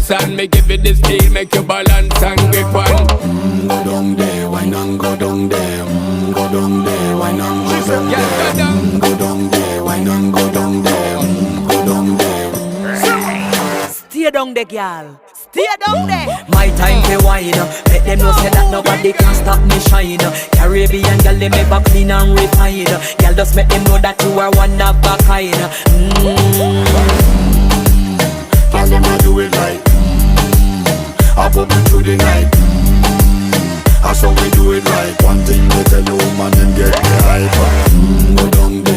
dance and me give it this feel, make you balance and grip on. Go down there, why not go down there? Go down there, why not go down there? Go down there, why not go down there? Go down there. Stay down there, girl. Stay down there. My time to wine. Let them know say that nobody can stop me shine. Caribbean girl, they make back clean and refine. Girl, just make them know that you are one of a kind. Tell them I do it right. I pop it through the night. That's how we do it right. One thing we tell you, man, and get the hype. Go down there.